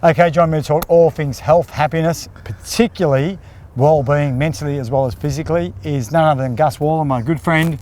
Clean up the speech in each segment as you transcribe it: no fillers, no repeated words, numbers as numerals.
Okay, join me to talk all things health, happiness, particularly well-being mentally as well as physically, is none other than Gus Worland, my good friend.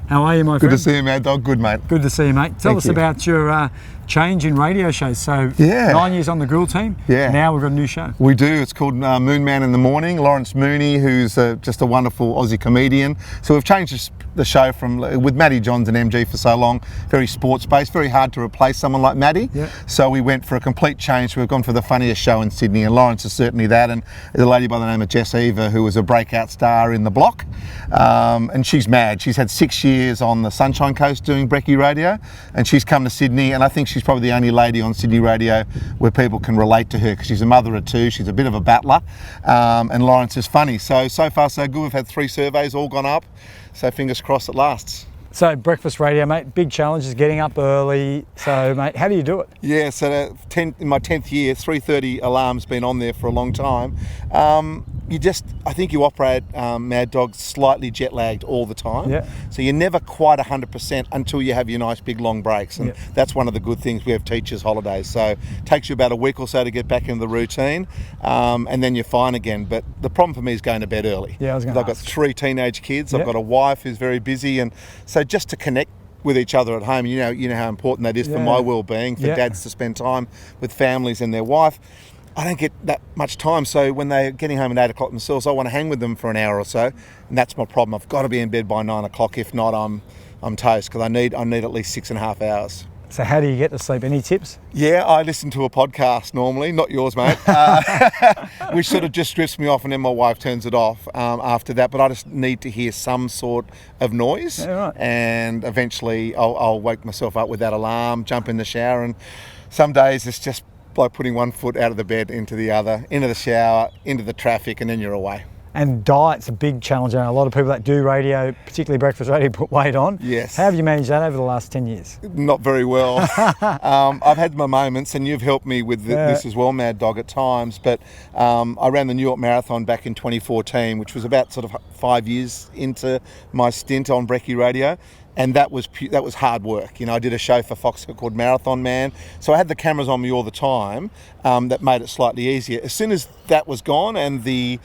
How are you, my friend? Good to see you, Mad Dog. Good, mate. Good to see you, mate. Tell us about your change in radio shows. So, 9 years on the Grill team. Yeah. Now we've got a new show. We do. It's called Moonman in the Morning. Lawrence Mooney, who's just a wonderful Aussie comedian. So we've changed the show from, with Matty Johns and MG for so long, very sports-based, very hard to replace someone like Matty. Yep. So we went for a complete change. We've gone for the funniest show in Sydney, and Lawrence is certainly that. And there's a lady by the name of Jess Eva, who was a breakout star in the block. And she's mad. She's had 6 years on the Sunshine Coast doing brekkie radio, and she's come to Sydney, and I think she's probably the only lady on Sydney radio where people can relate to her, because she's a mother of two, she's a bit of a battler, and Lawrence is funny. So far so good. We've had 3 surveys, all gone up, so fingers crossed it lasts. So breakfast radio, mate, big challenge is getting up early. So, mate, how do you do it? Yeah, so in my 10th year, 3:30 alarm's been on there for a long time. I think you operate, Mad Dog, slightly jet lagged all the time. Yeah. So you're never quite 100% until you have your nice big long breaks. And that's one of the good things. We have teachers' holidays. So it takes you about a week or so to get back into the routine, and then you're fine again. But the problem for me is going to bed early. Yeah, I was going to I've got 3 teenage kids. I've got a wife who's very busy. And so just to connect with each other at home, you know how important that is for my well-being, for dads to spend time with families and their wife. I don't get that much time, so when they're getting home at 8 o'clock themselves, I want to hang with them for an hour or so, and that's my problem. I've got to be in bed by 9 o'clock. If not, I'm toast, because I need at least 6.5 hours. So how do you get to sleep? Any tips? Yeah, I listen to a podcast normally, not yours, mate, which sort of just strips me off, and then my wife turns it off after that. But I just need to hear some sort of noise, and eventually I'll wake myself up with that alarm, jump in the shower, and some days it's just like putting one foot out of the bed into the other, into the shower, into the traffic, and then you're away. And diet's a big challenge. A lot of people that do radio, particularly breakfast radio, put weight on. Yes. How have you managed that over the last 10 years? Not very well. I've had my moments, and you've helped me with this as well, Mad Dog, at times. But I ran the New York Marathon back in 2014, which was about sort of 5 years into my stint on brekkie radio. And that was hard work. You know, I did a show for Fox called Marathon Man, so I had the cameras on me all the time. That made it slightly easier. As soon as that was gone, and the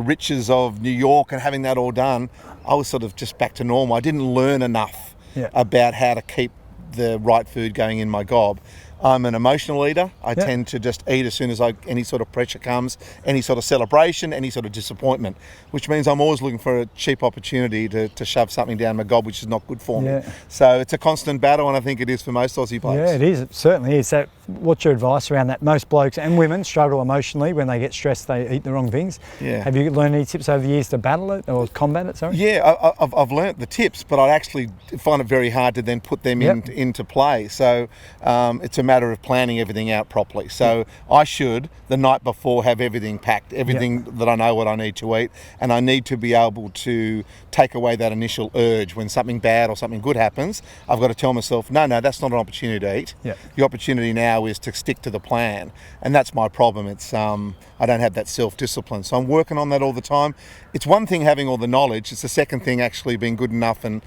riches of New York and having that all done, I was sort of just back to normal. I didn't learn enough about how to keep the right food going in my gob. I'm an emotional eater. I tend to just eat as soon as any sort of pressure comes, any sort of celebration, any sort of disappointment, which means I'm always looking for a cheap opportunity to shove something down my gob, which is not good for me. So it's a constant battle, and I think it is for most Aussie blokes. Yeah, it is. It certainly is. So what's your advice around that? Most blokes and women struggle emotionally when they get stressed, they eat the wrong things. Yeah. Have you learned any tips over the years to battle it or combat it, sorry? Yeah, I've learnt the tips, but I actually find it very hard to then put them into play. So it's a matter of planning everything out properly. So I should, the night before, have everything packed, everything that I know what I need to eat, and I need to be able to take away that initial urge. When something bad or something good happens, I've got to tell myself, no, that's not an opportunity to eat. The opportunity now is to stick to the plan, and that's my problem. It's I don't have that self-discipline, so I'm working on that all the time. It's one thing having all the knowledge, it's the second thing actually being good enough and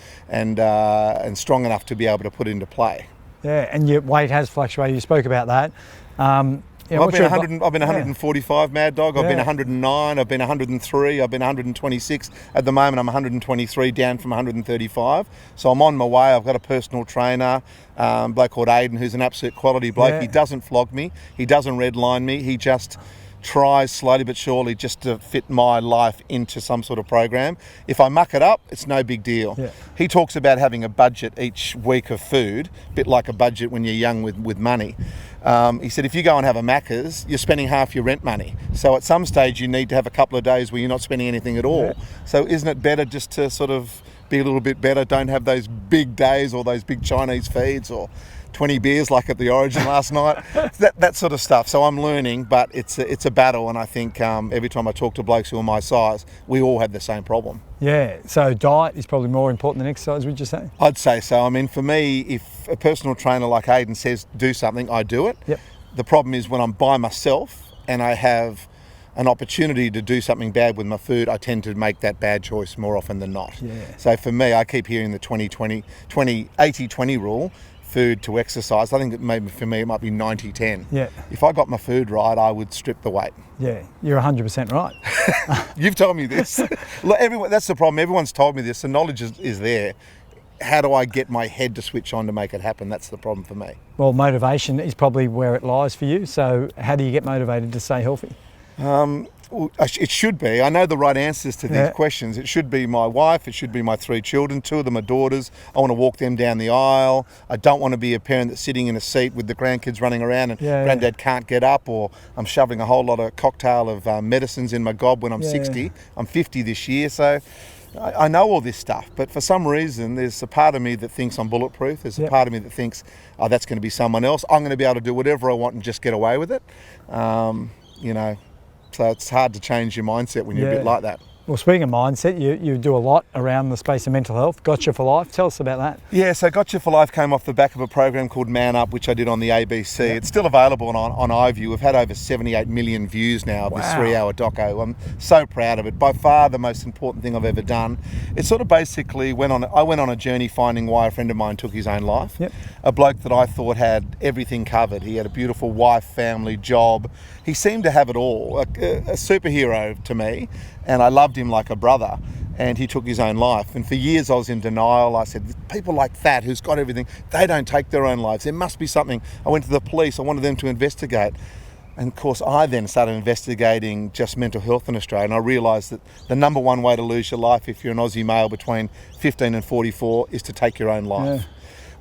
strong enough to be able to put it into play. Yeah, and your weight has fluctuated. You spoke about that. I've been 145, Mad Dog. I've been 109. I've been 103. I've been 126. At the moment, I'm 123, down from 135. So I'm on my way. I've got a personal trainer, a bloke called Aidan, who's an absolute quality bloke. He doesn't flog me. He doesn't redline me. He just tries slowly but surely just to fit my life into some sort of program. If I muck it up, it's no big deal. He talks about having a budget each week of food, a bit like a budget when you're young with money. He said if you go and have a Macca's, you're spending half your rent money. So at some stage you need to have a couple of days where you're not spending anything at all. So isn't it better just to sort of be a little bit better, don't have those big days or those big Chinese feeds or 20 beers like at the Origin last night, that sort of stuff. So I'm learning, but it's a battle, and I think every time I talk to blokes who are my size, we all have the same problem. Yeah, so diet is probably more important than exercise, would you say? I'd say so. I mean, for me, if a personal trainer like Aidan says do something, I do it. The problem is when I'm by myself and I have an opportunity to do something bad with my food, I tend to make that bad choice more often than not. So for me, I keep hearing the 80-20 rule. food to exercise. I think that maybe for me it might be 90-10. Yeah. If I got my food right, I would strip the weight. Yeah, you're 100% right. You've told me this. Look, that's the problem. Everyone's told me this. The knowledge is there. How do I get my head to switch on to make it happen? That's the problem for me. Well, motivation is probably where it lies for you. So how do you get motivated to stay healthy? Well, it should be. I know the right answers to these questions. It should be my wife. It should be my 3 children. 2 of them are daughters. I want to walk them down the aisle. I don't want to be a parent that's sitting in a seat with the grandkids running around and granddad can't get up, or I'm shoving a whole lot of cocktail of medicines in my gob when I'm 60. Yeah. I'm 50 this year, so I know all this stuff. But for some reason, there's a part of me that thinks I'm bulletproof. There's a part of me that thinks, oh, that's going to be someone else. I'm going to be able to do whatever I want and just get away with it. You know. So it's hard to change your mindset when you're a bit like that. Well, speaking of mindset, you do a lot around the space of mental health. Gotcha for Life. Tell us about that. Yeah, so Gotcha for Life came off the back of a program called Man Up, which I did on the ABC. It's still available on iView. We've had over 78 million views now of this 3-hour doco. I'm so proud of it. By far the most important thing I've ever done. It sort of basically I went on a journey finding why a friend of mine took his own life. Yep. A bloke that I thought had everything covered. He had a beautiful wife, family, job. He seemed to have it all, a superhero to me, and I loved him like a brother, and he took his own life. And for years I was in denial. I said, people like that who's got everything, they don't take their own lives. There must be something. I went to the police. I wanted them to investigate. And of course I then started investigating just mental health in Australia, and I realised that the number one way to lose your life if you're an Aussie male between 15 and 44 is to take your own life. Yeah.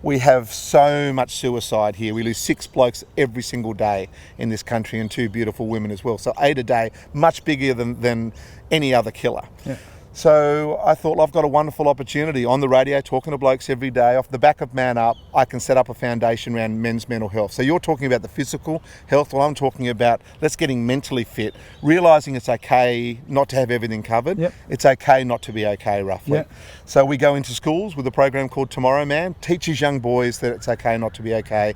We have so much suicide here. We lose 6 blokes every single day in this country, and 2 beautiful women as well. So 8 a day, much bigger than any other killer. Yeah. So I thought, well, I've got a wonderful opportunity on the radio, talking to blokes every day. Off the back of Man Up, I can set up a foundation around men's mental health. So you're talking about the physical health, well, I'm talking about let's getting mentally fit, realising it's okay not to have everything covered. Yep. It's okay not to be okay, roughly. Yep. So we go into schools with a program called Tomorrow Man, teaches young boys that it's okay not to be okay.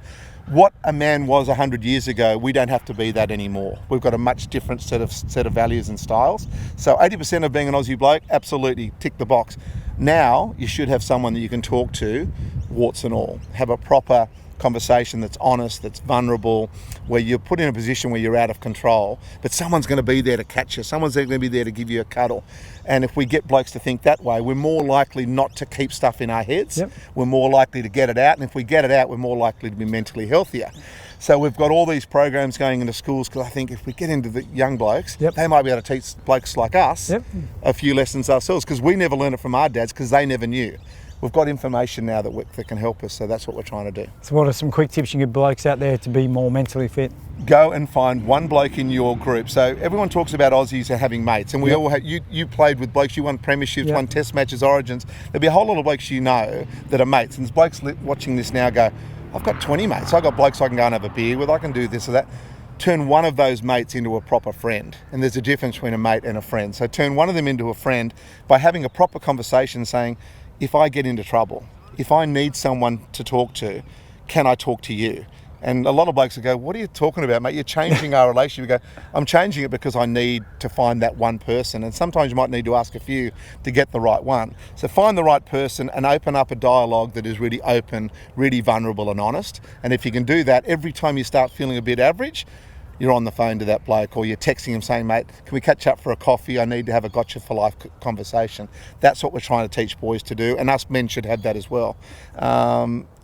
What a man was 100 years ago, we don't have to be that anymore. We've got a much different set of values and styles. So 80% of being an Aussie bloke, absolutely tick the box. Now you should have someone that you can talk to, warts and all. Have a proper conversation that's honest, that's vulnerable, where you're put in a position where you're out of control, but someone's going to be there to catch you. Someone's going to be there to give you a cuddle. And if we get blokes to think that way, we're more likely not to keep stuff in our heads. Yep. We're more likely to get it out. And if we get it out, we're more likely to be mentally healthier. So we've got all these programs going into schools, because I think if we get into the young blokes, they might be able to teach blokes like us a few lessons ourselves, because we never learned it from our dads, because they never knew. We've got information now that can help us, so that's what we're trying to do. So what are some quick tips you give blokes out there to be more mentally fit? Go and find one bloke in your group. So everyone talks about Aussies are having mates, and we all have, you played with blokes, you won premierships, won test matches, origins. There'll be a whole lot of blokes you know that are mates, and there's blokes watching this now go, I've got 20 mates. I've got blokes I can go and have a beer with, I can do this or that. Turn one of those mates into a proper friend. And there's a difference between a mate and a friend. So turn one of them into a friend by having a proper conversation saying, if I get into trouble, if I need someone to talk to, can I talk to you? And a lot of blokes will go, what are you talking about, mate? You're changing our relationship. You go, I'm changing it because I need to find that one person. And sometimes you might need to ask a few to get the right one. So find the right person and open up a dialogue that is really open, really vulnerable and honest. And if you can do that, every time you start feeling a bit average, you're on the phone to that bloke, or you're texting him saying, mate, can we catch up for a coffee? I need to have a Gotcha for Life conversation. That's what we're trying to teach boys to do, and us men should have that as well.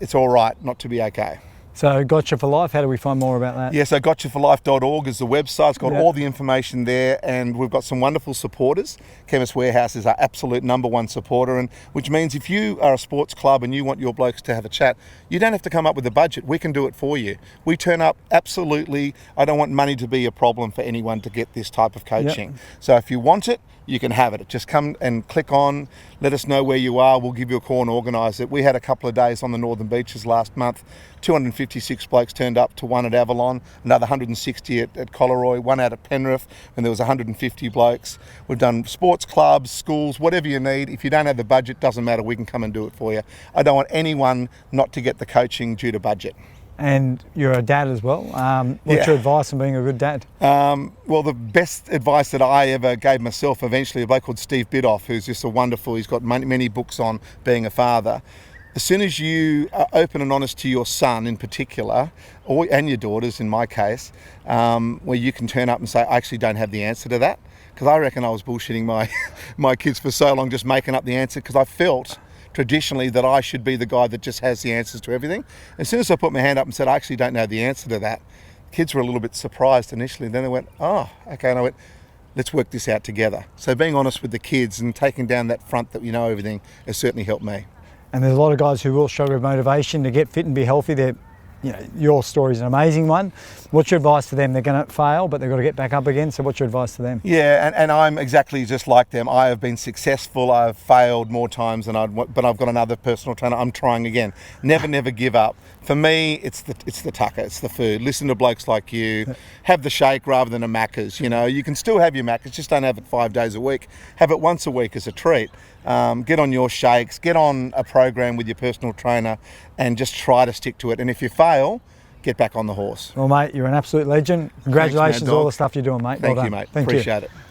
It's all right not to be okay. So Gotcha for Life, how do we find more about that? Yeah, so gotchaforlife.org is the website. It's got all the information there, and we've got some wonderful supporters. Chemist Warehouse is our absolute #1 supporter, and which means if you are a sports club and you want your blokes to have a chat, you don't have to come up with a budget. We can do it for you. We turn up absolutely. I don't want money to be a problem for anyone to get this type of coaching. Yep. So if you want it, you can have it. Just come and click on, let us know where you are, we'll give you a call and organise it. We had a couple of days on the Northern Beaches last month. 256 blokes turned up to one at Avalon, another 160 at Collaroy, one out at Penrith, and there was 150 blokes. We've done sports clubs, schools, whatever you need. If you don't have the budget, doesn't matter, we can come and do it for you. I don't want anyone not to get the coaching due to budget. And you're a dad as well. What's your advice on being a good dad? Well, the best advice that I ever gave myself, eventually, a bloke called Steve Bidoff, who's just a wonderful, he's got many books on being a father. as soon as you are open and honest to your son in particular, and your daughters in my case, where you can turn up and say, I actually don't have the answer to that. Because I reckon I was bullshitting my kids for so long, just making up the answer, because I felt traditionally that I should be the guy that just has the answers to everything. As soon as I put my hand up and said, I actually don't know the answer to that, kids were a little bit surprised initially. Then they went, oh, okay. And I went, let's work this out together. So being honest with the kids and taking down that front that we know everything has certainly helped me. And there's a lot of guys who will struggle with motivation to get fit and be healthy. Your story is an amazing one. What's your advice to them? They're going to fail, but they've got to get back up again. So what's your advice to them? Yeah, and I'm exactly just like them. I have been successful. I've failed more times but I've got another personal trainer. I'm trying again. Never give up. For me, it's the tucker, it's the food. Listen to blokes like you. Have the shake rather than a Macca's. You can still have your Macca's, just don't have it 5 days a week. Have it once a week as a treat. Get on your shakes, get on a program with your personal trainer, and just try to stick to it. And if you fail, get back on the horse. Well, mate, you're an absolute legend. Congratulations Thanks, on all the stuff you're doing, mate. Thank well you, done. mate. Thank Appreciate you. it.